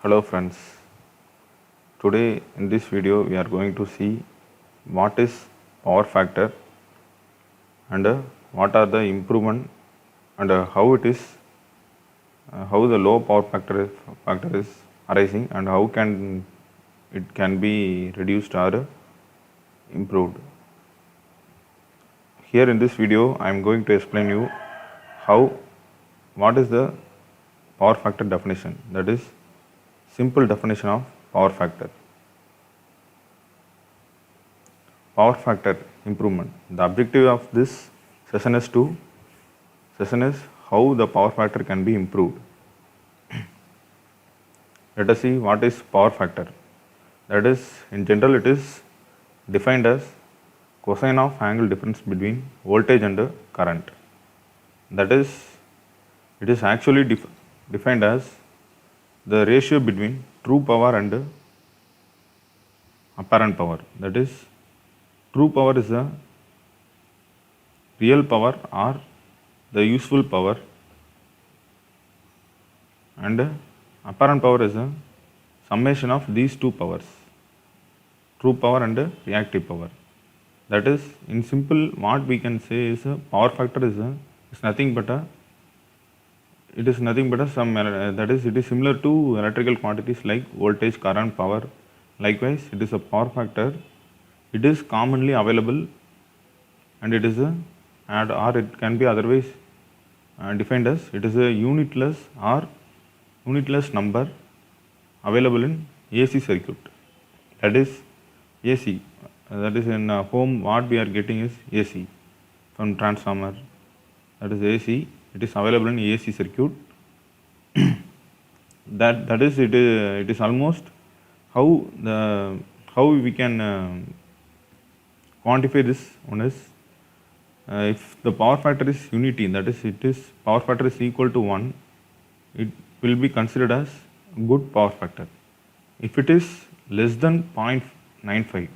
Hello friends, today in this video we are going to see what is power factor and what are the improvement and how the low power factor is arising and how can it can be reduced or improved. Here in this video I am going to explain you how what is the power factor definition, that is simple definition of power factor. Power factor improvement. The objective of this session is how the power factor can be improved. Let us see what is power factor. That is, in general, it is defined as cosine of angle difference between voltage and current. That is, it is actually defined as the ratio between true power and apparent power. That is, true power is the real power or the useful power, and apparent power is a summation of these two powers, true power and reactive power. That is, in simple, what we can say is power factor is nothing but a it is similar to electrical quantities like voltage, current, power. Likewise, it is a power factor. It is commonly available, and it is or it can be otherwise defined as it is a unitless number available in AC circuit. That is AC. That is in home. What we are getting is AC from transformer. That is AC. It is available in AC circuit. that is it. It is almost how we can quantify this one is if the power factor is unity, that is power factor is equal to 1, it will be considered as good power factor. If it is less than 0.95,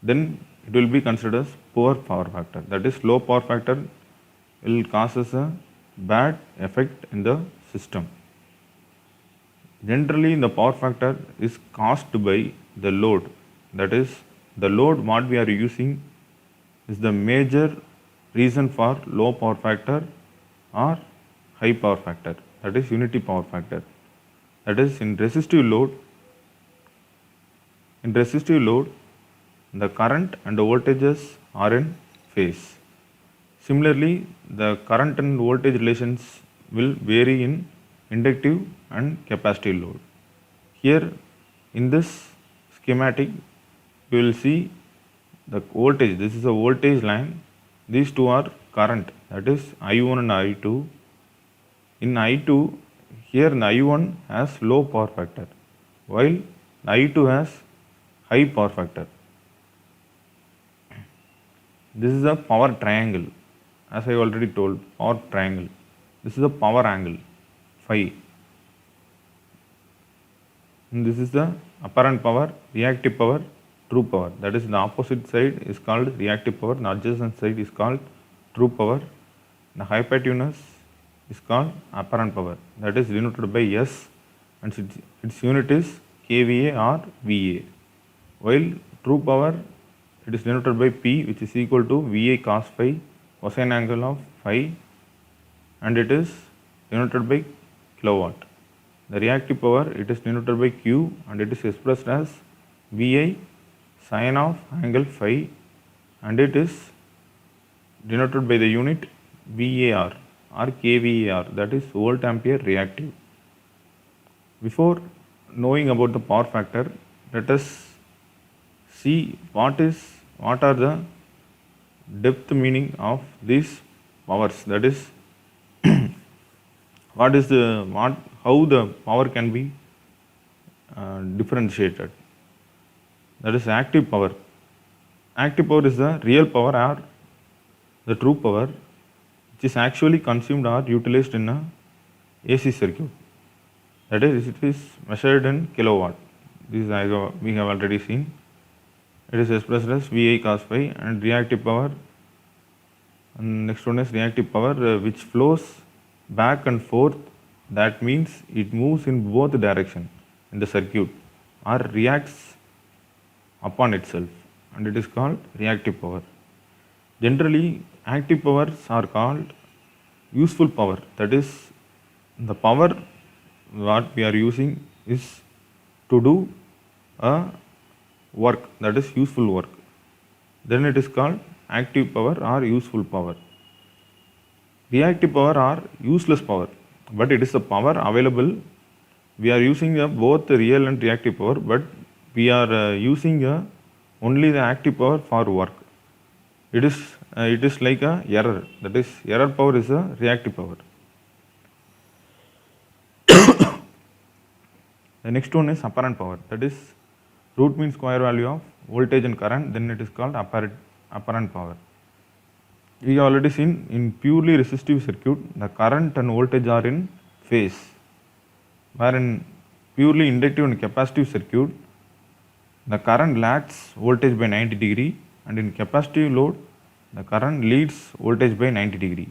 then it will be considered as poor power factor. That is, low power factor will cause us a bad effect in the system. Generally, the power factor is caused by the load. That is, the load what we are using is the major reason for low power factor or high power factor. That is unity power factor. That is, in resistive load, the current and the voltages are in phase. Similarly, the current and voltage relations will vary in inductive and capacitive load. Here in this schematic, you will see the voltage. This is a voltage line. These two are current, that is I1 and I2. In I2, here I1 has low power factor, while I2 has high power factor. This is a power triangle. As I already told, power triangle. This is a power angle, phi. And this is the apparent power, reactive power, true power. That is, the opposite side is called reactive power, the adjacent side is called true power. The hypotenuse is called apparent power. That is denoted by S, and its unit is kVA or VA. While true power, it is denoted by P, which is equal to VA cos phi, cosine angle of phi, and it is denoted by kilowatt. The reactive power, it is denoted by Q, and it is expressed as VI sine of angle phi, and it is denoted by the unit VAR or kVAR, that is volt ampere reactive. Before knowing about the power factor, let us see what are the depth meaning of these powers. That is, how the power can be differentiated. That is active power. Active power is the real power or the true power which is actually consumed or utilized in a AC circuit. That is, it is measured in kilowatt. This we have already seen. It is expressed as VI cos phi, and reactive power. And next one is reactive power, which flows back and forth that means it moves in both direction in the circuit or reacts upon itself, and it is called reactive power. Generally, active powers are called useful power. That is, the power what we are using is to do a work, that is useful work. Then it is called active power or useful power. Reactive power or useless power, but it is the power available. We are using both the real and reactive power, but we are using only the active power for work. It is like a error, that is error power is a reactive power. The next one is apparent power, that is root mean square value of voltage and current, then it is called apparent power. We have already seen in purely resistive circuit the current and voltage are in phase, where in purely inductive and capacitive circuit the current lags voltage by 90 degree, and in capacitive load the current leads voltage by 90 degree.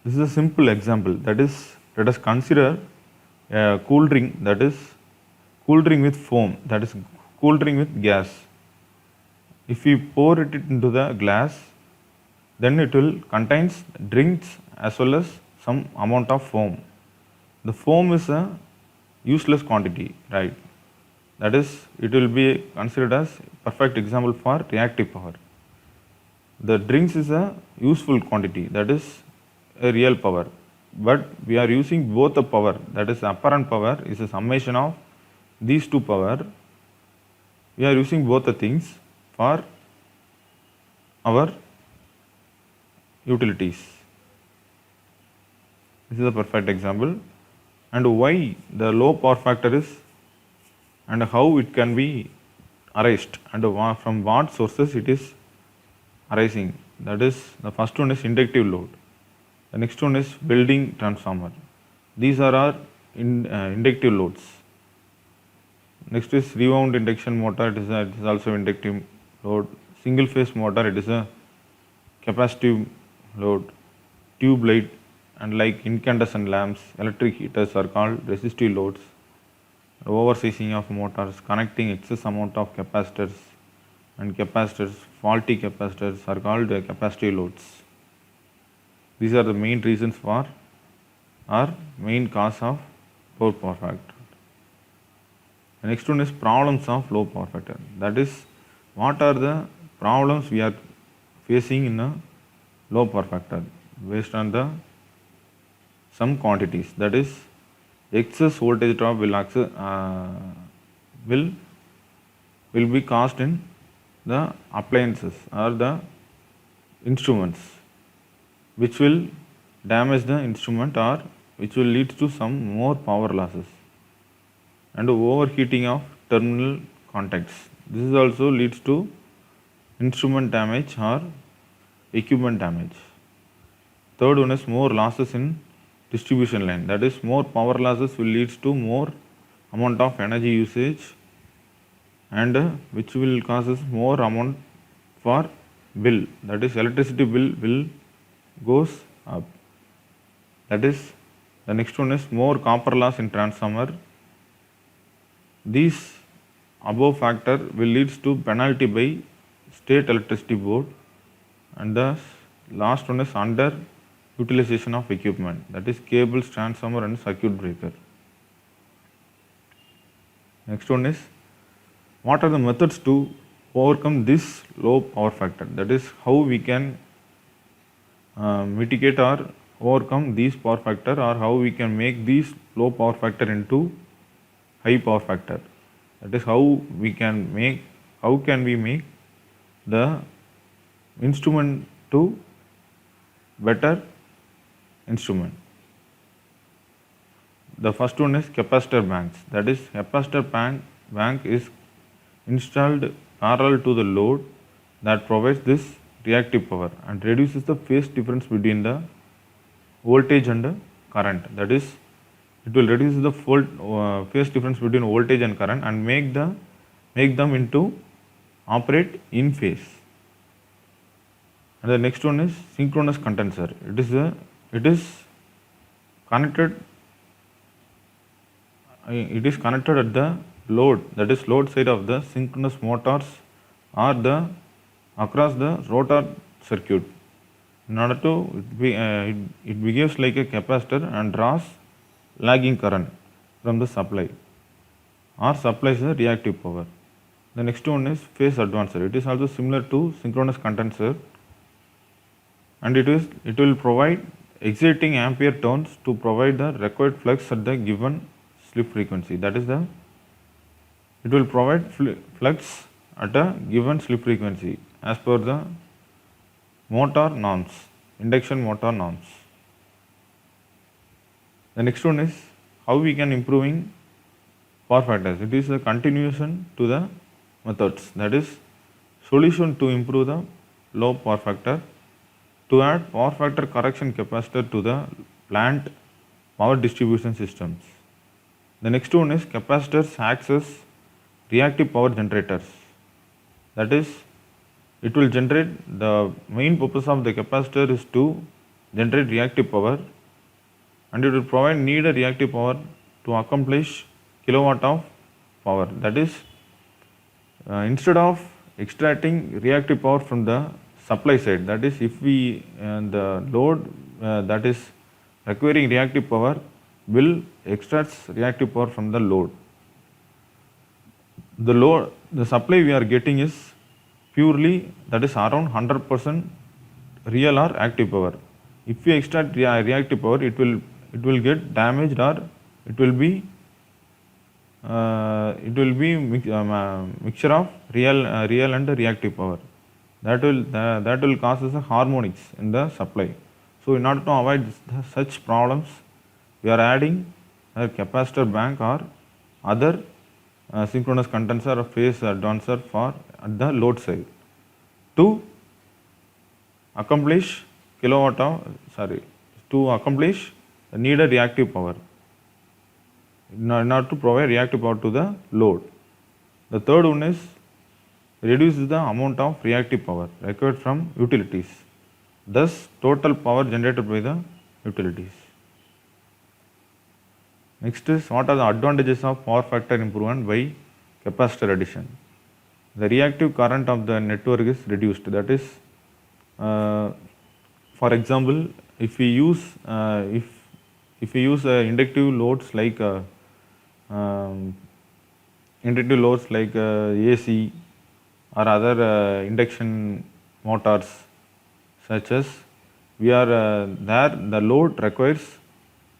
This is a simple example, that is, let us consider a cool drink, that is cool drink with foam, that is cool drink with gas. If we pour it into the glass, then it will contains drinks as well as some amount of foam. The foam is a useless quantity, right? That is, it will be considered as perfect example for reactive power. The drinks is a useful quantity, that is a real power, but we are using both the power, that is apparent power is a summation of these two power. We are using both the things for our utilities. This is a perfect example. And why the low power factor is, and how it can be erased, and from what sources it is arising. That is, the first one is inductive load, the next one is building transformer. These are our inductive loads. Next is rewound induction motor, it is also inductive load. Single phase motor, it is a capacitive load. Tube light and like incandescent lamps, electric heaters are called resistive loads. Oversizing of motors, connecting excess amount of capacitors and capacitors, faulty capacitors are called capacitive loads. These are the main reasons for or main cause of low power factor. The next one is problems of low power factor. That is, what are the problems we are facing in a low power factor based on the some quantities. That is, excess voltage drop will be caused in the appliances or the instruments, which will damage the instrument or which will lead to some more power losses, and overheating of terminal contacts. This is also leads to instrument damage or equipment damage. Third one is more losses in distribution line. That is, more power losses will lead to more amount of energy usage, and which will causes more amount for bill. That is, electricity bill will goes up. That is, the next one is more copper loss in transformer. These above factor will lead to penalty by state electricity board, and the last one is under utilization of equipment, that is cables, transformer and circuit breaker. Next one is, what are the methods to overcome this low power factor? That is, how we can mitigate or overcome these power factor, or how we can make these low power factor into high power factor. That is, how can we make the instrument to better instrument. The first one is capacitor banks. That is, capacitor bank is installed parallel to the load that provides this reactive power and reduces the phase difference between the voltage and the current. That is, it will reduce the phase difference between voltage and current and make them into operate in phase. And the next one is synchronous condenser. It is it is connected at the load, that is load side of the synchronous motors or the across the rotor circuit. In order to it behaves like a capacitor and draws lagging current from the supply or supplies the reactive power. The next one is phase advancer. It is also similar to synchronous condenser, and it will provide exciting ampere turns to provide the required flux at the given slip frequency. That is it will provide flux at a given slip frequency as per the motor norms, induction motor norms. The next one is how we can improving power factors. It is a continuation to the methods, that is solution to improve the low power factor, to add power factor correction capacitor to the plant power distribution systems. The next one is capacitors acts as reactive power generators. That is, it will generate, the main purpose of the capacitor is to generate reactive power, and it will provide needed reactive power to accomplish kilowatt of power. That is, instead of extracting reactive power from the supply side, that is, if we the load that is requiring reactive power will extract reactive power from the load. The supply we are getting is purely, that is around 100% real or active power. If we extract reactive power, it will get damaged, or it will be mixture of real and reactive power. That will causes a harmonics in the supply. So in order to avoid such problems, we are adding a capacitor bank or other synchronous condenser or phase advancer for at the load side to accomplish to accomplish the needed reactive power, in order to provide reactive power to the load. The third one is reduces the amount of reactive power required from utilities, thus total power generated by the utilities. Next is, what are the advantages of power factor improvement by capacitor addition? The reactive current of the network is reduced. That is, for example, if we use inductive loads like AC or other induction motors, such as we are there, the load requires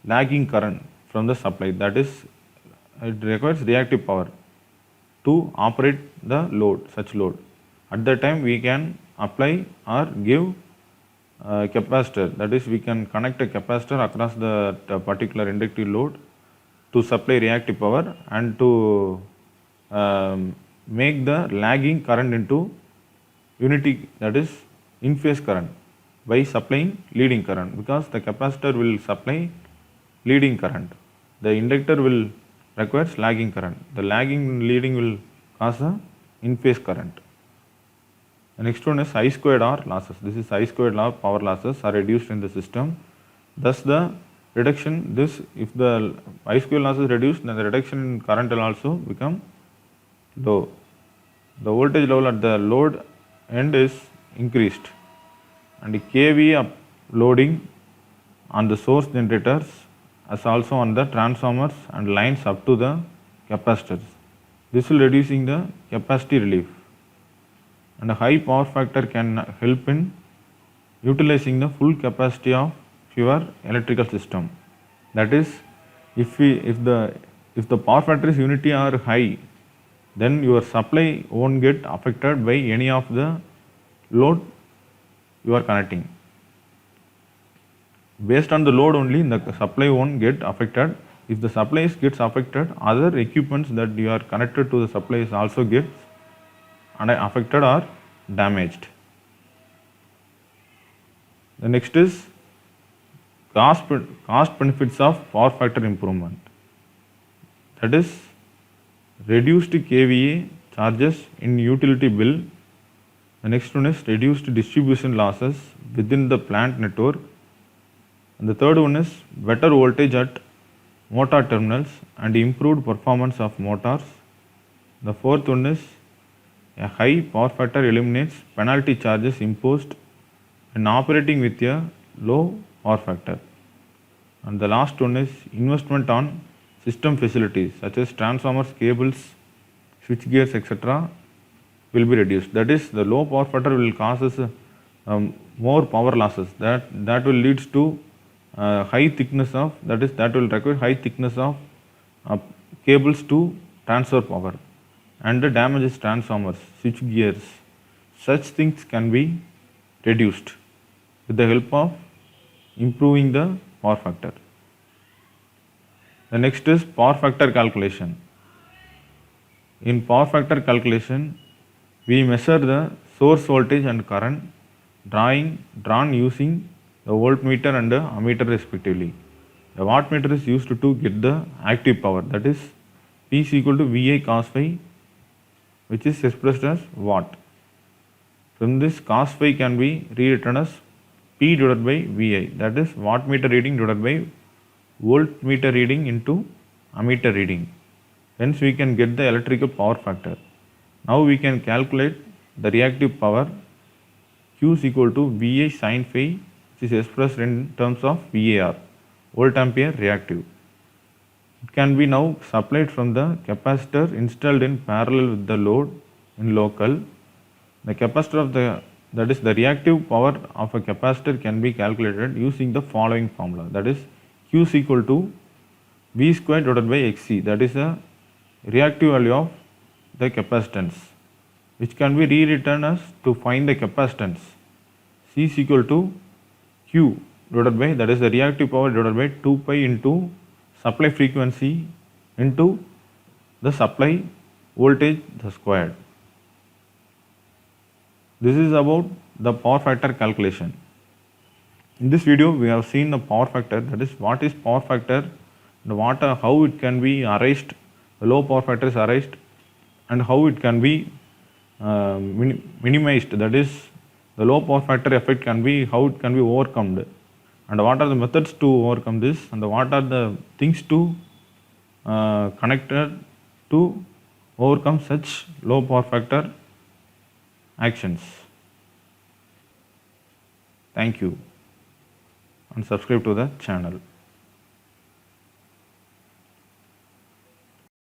lagging current from the supply, that is, it requires reactive power to operate the load, such load. At that time we can apply or give capacitor, that is, we can connect a capacitor across the particular inductive load to supply reactive power and to make the lagging current into unity, that is in phase current, by supplying leading current, because the capacitor will supply leading current, the inductor will requires lagging current, the lagging leading will cause a in phase current. The next one is I squared R losses. This is I squared R power losses are reduced in the system, thus the reduction, this, if the I squared loss is reduced, then the reduction in current will also become low. The voltage level at the load end is increased, and the kV loading on the source generators as also on the transformers and lines up to the capacitors. This will reducing the capacity relief, and a high power factor can help in utilizing the full capacity of your electrical system. That is, if the power factor is unity or high, then your supply won't get affected by any of the load you are connecting. Based on the load only, the supply won't get affected. If the supply gets affected, other equipments that you are connected to the supply is also gets affected or damaged. The next is cost benefits of power factor improvement. That is, reduced kVA charges in utility bill. The next one is reduced distribution losses within the plant network. And the third one is better voltage at motor terminals and improved performance of motors. The fourth one is a high power factor eliminates penalty charges imposed when operating with a low power factor. And the last one is investment on system facilities such as transformers, cables, switch gears, etc. will be reduced. That is, the low power factor will causes more power losses. That will leads to high thickness of that will require high thickness of cables to transfer power, and the damages transformers, switch gears. Such things can be reduced with the help of improving the power factor. The next is power factor calculation. In power factor calculation, we measure the source voltage and current drawn using the voltmeter and the ammeter respectively. The wattmeter is used to get the active power, that is P is equal to VI cos phi, which is expressed as watt. From this, cos phi can be rewritten as P divided by VI, that is wattmeter reading divided by voltmeter reading into ammeter reading. Hence we can get the electrical power factor. Now we can calculate the reactive power. Q is equal to VI sin phi, which is expressed in terms of VAR, volt ampere reactive. It can be now supplied from the capacitor installed in parallel with the load in local. The capacitor of that is the reactive power of a capacitor can be calculated using the following formula, that is Q is equal to V square divided by Xc, that is a reactive value of the capacitance, which can be rewritten as to find the capacitance. C is equal to Q divided by, that is the reactive power divided by 2 pi into supply frequency into the supply voltage the squared. This is about the power factor calculation. In this video we have seen the power factor, that is what is power factor and how it can be erased, the low power factor is erased, and how it can be minimized, that is the low power factor effect can be, how it can be overcome, and what are the methods to overcome this, and what are the things to connected to overcome such low power factor actions. Thank you, and subscribe to the channel.